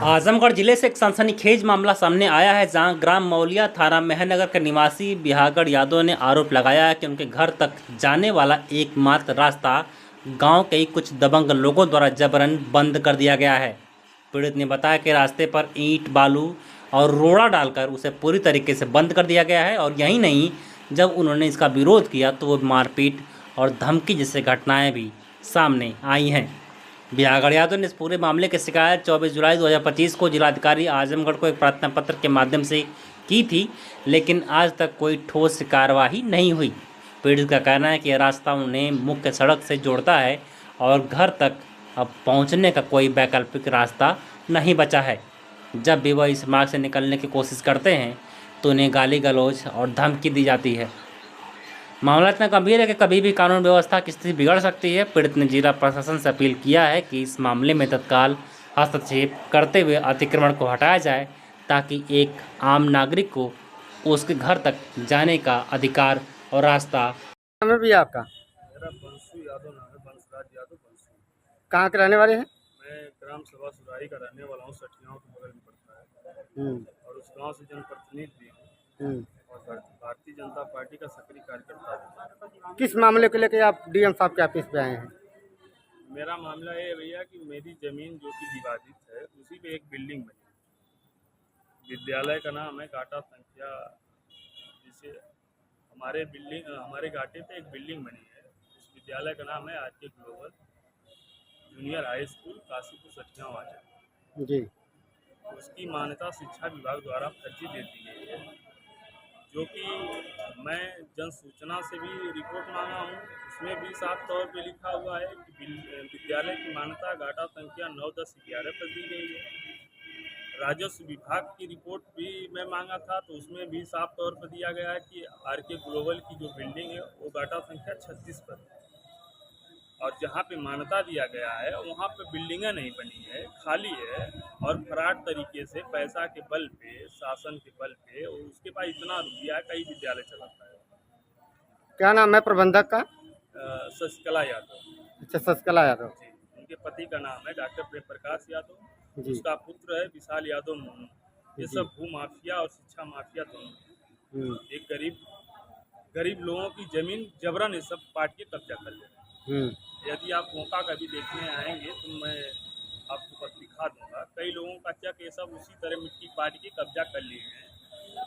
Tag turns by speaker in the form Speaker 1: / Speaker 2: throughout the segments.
Speaker 1: आजमगढ़ जिले से एक सनसनीखेज मामला सामने आया है, जहां ग्राम मौलिया थाना मेहनगर के निवासी बिहागढ़ यादव ने आरोप लगाया है कि उनके घर तक जाने वाला एकमात्र रास्ता गांव के ही कुछ दबंग लोगों द्वारा जबरन बंद कर दिया गया है। पीड़ित ने बताया कि रास्ते पर ईंट, बालू और रोड़ा डालकर उसे पूरी तरीके से बंद कर दिया गया है, और यही नहीं, जब उन्होंने इसका विरोध किया तो वो मारपीट और धमकी जैसी घटनाएँ भी सामने आई हैं। बिहागढ़ यादव ने इस पूरे मामले की शिकायत 24 जुलाई 2025 को जिलाधिकारी आजमगढ़ को एक प्रार्थना पत्र के माध्यम से की थी, लेकिन आज तक कोई ठोस कार्रवाई नहीं हुई। पीड़ित का कहना है कि यह रास्ता उन्हें मुख्य सड़क से जोड़ता है और घर तक अब पहुंचने का कोई वैकल्पिक रास्ता नहीं बचा है। जब भी वह इस मार्ग से निकलने की कोशिश करते हैं तो उन्हें गाली गलौज और धमकी दी जाती है। मामला इतना गंभीर है कि कभी भी कानून व्यवस्था की स्थिति बिगड़ सकती है। पीड़ित ने जिला प्रशासन से अपील किया है कि इस मामले में तत्काल हस्तक्षेप करते हुए अतिक्रमण को हटाया जाए, ताकि एक आम नागरिक को उसके घर तक जाने का अधिकार और रास्ता।
Speaker 2: नाम है भैया आपका?
Speaker 3: मेरा बंसू यादव नाम है, बंसराज यादव बंसू।
Speaker 2: कहाँ के रहने वाले हैं?
Speaker 3: मैं ग्राम सभा सुराही का रहने वाला हूँ, सठियाओं के बगल में पड़ता है और उस गांव से जनप्रतिनिधि भी हूँ और भारतीय जनता पार्टी का सक्रिय कार्यकर्ता भी।
Speaker 2: किस मामले को लेकर आप डीएम साहब के ऑफिस पे आए हैं?
Speaker 3: मेरा मामला ये है भैया कि मेरी जमीन जो कि विवादित है, उसी पे एक बिल्डिंग बनी। विद्यालय का नाम है घाटा संख्या, जिसे हमारे घाटे पे एक बिल्डिंग बनी है। उस विद्यालय का नाम है RK global junior high school Kashipur सठिया वाजा
Speaker 2: जी।
Speaker 3: उसकी मान्यता शिक्षा विभाग द्वारा फर्जी दे दी गई है, जो कि मैं जन सूचना से भी रिपोर्ट मांगा हूँ। उसमें भी साफ तौर पे लिखा हुआ है कि विद्यालय की मान्यता घाटा संख्या 9, 10, 11 पर दी गई है। राजस्व विभाग की रिपोर्ट भी मैं मांगा था, तो उसमें भी साफ तौर पर दिया गया है कि आरके ग्लोबल की जो बिल्डिंग है वो घाटा संख्या 36 पर है, और जहाँ पे मान्यता दिया गया है वहाँ पे बिल्डिंगें नहीं बनी है, खाली है और फराड तरीके से पैसा के बल पे, शासन के बल पे, उसके पास इतना रुपया कई विद्यालय चलाता है।
Speaker 2: क्या नाम है प्रबंधक का?
Speaker 3: शशिकला यादव।
Speaker 2: अच्छा, शशिकला यादव
Speaker 3: जी, उनके पति का नाम है डॉक्टर प्रेम प्रकाश यादव,
Speaker 2: जी।
Speaker 3: उसका पुत्र है विशाल यादव मोनू। ये सब भू माफिया और शिक्षा माफिया दोनों। एक गरीब लोगों की जमीन जबरन ये सब पार्टी कब्जा कर ले। यदि आप मौका कभी देखने आएंगे तो मैं आपको पत्र दिखा दूंगा। कई लोगों का चक ये सब उसी तरह मिट्टी पाट के कब्जा कर लिए हैं,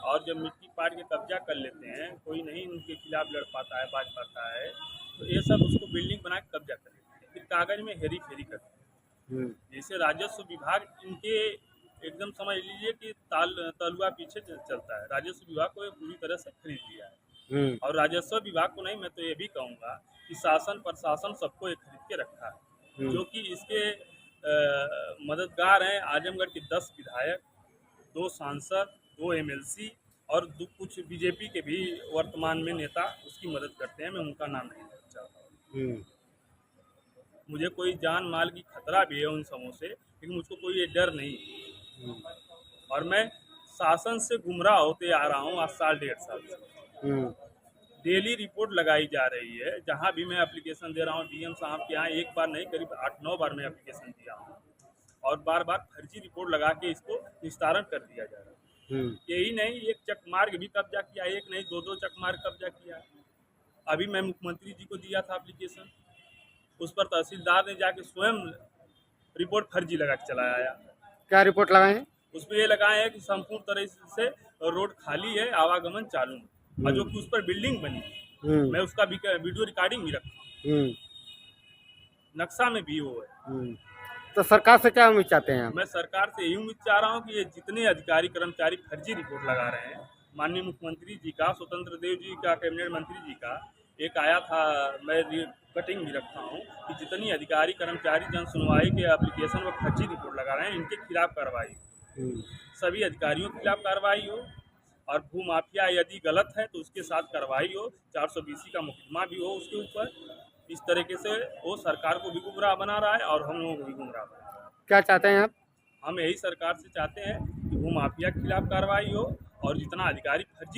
Speaker 3: और जब मिट्टी पाट के कब्जा कर लेते हैं, कोई नहीं उनके खिलाफ लड़ पाता है, बाज पाता है, तो ये सब उसको बिल्डिंग बना के कब्जा कर लेते हैं, फिर कागज में हेरी फेरी करते हैं। जैसे राजस्व विभाग इनके एकदम समझ लीजिए कि तलुआ पीछे चलता है। राजस्व विभाग को पूरी तरह से खरीद लिया है, और राजस्व विभाग को नहीं, मैं तो ये भी कहूँगा कि शासन प्रशासन सबको ये खरीद के रखा है, जो कि इसके मददगार हैं आजमगढ़ के 10 विधायक, 2 सांसद, 2 एमएलसी और कुछ बीजेपी के भी वर्तमान में नेता उसकी मदद करते हैं। मैं उनका नाम नहीं लेना चाहता। मुझे कोई जान माल की खतरा भी है उन समूह से, लेकिन मुझको कोई ये डर नहीं, और मैं शासन से गुमराह होते आ रहा हूँ आज साल 1.5 साल से। डेली रिपोर्ट लगाई जा रही है, जहाँ भी मैं एप्लीकेशन दे रहा हूँ डीएम साहब के यहाँ, एक बार नहीं करीब 8-9 बार मैं एप्लीकेशन दिया हूँ, और बार बार फर्जी रिपोर्ट लगा के इसको निस्तारण कर दिया जा रहा है। यही नहीं, एक चक मार्ग भी कब्जा किया, एक नहीं 2-2 चक मार्ग कब्जा किया। अभी मैं मुख्यमंत्री जी को दिया था एप्लीकेशन, उस पर तहसीलदार ने जाके स्वयं रिपोर्ट फर्जी लगा के चला आया।
Speaker 2: क्या रिपोर्ट लगाए हैं?
Speaker 3: उसमें ये लगाए हैं कि संपूर्ण तरह से रोड खाली है, आवागमन चालू है, और जो कि उस पर बिल्डिंग बनी है। मैं उसका वीडियो रिकॉर्डिंग भी रखा हूँ, नक्शा में भी वो है।
Speaker 2: तो सरकार से क्या उम्मीद चाहते हैं आप?
Speaker 3: मैं सरकार से यही उम्मीद चाह रहा हूँ कि ये जितने अधिकारी कर्मचारी फर्जी रिपोर्ट लगा रहे हैं, माननीय मुख्यमंत्री जी का, स्वतंत्र देव जी का, कैबिनेट मंत्री जी का एक आया था, मैं कटिंग भी रखता हूँ कि जितनी अधिकारी कर्मचारी जन सुनवाई के एप्लीकेशन में फर्जी रिपोर्ट लगा रहे हैं, इनके खिलाफ कार्रवाई, सभी अधिकारियों के खिलाफ कार्रवाई हो, और भू माफिया यदि गलत है तो उसके साथ कार्रवाई हो, 420 का मुकदमा भी हो उसके ऊपर। इस तरीके से वो सरकार को भी गुमराह बना रहा है और हम लोगों को भी गुमराह बना रहा है।
Speaker 2: क्या चाहते हैं आप?
Speaker 3: हम यही सरकार से चाहते हैं कि भू माफिया के खिलाफ कार्रवाई हो, और जितना अधिकारी फर्जी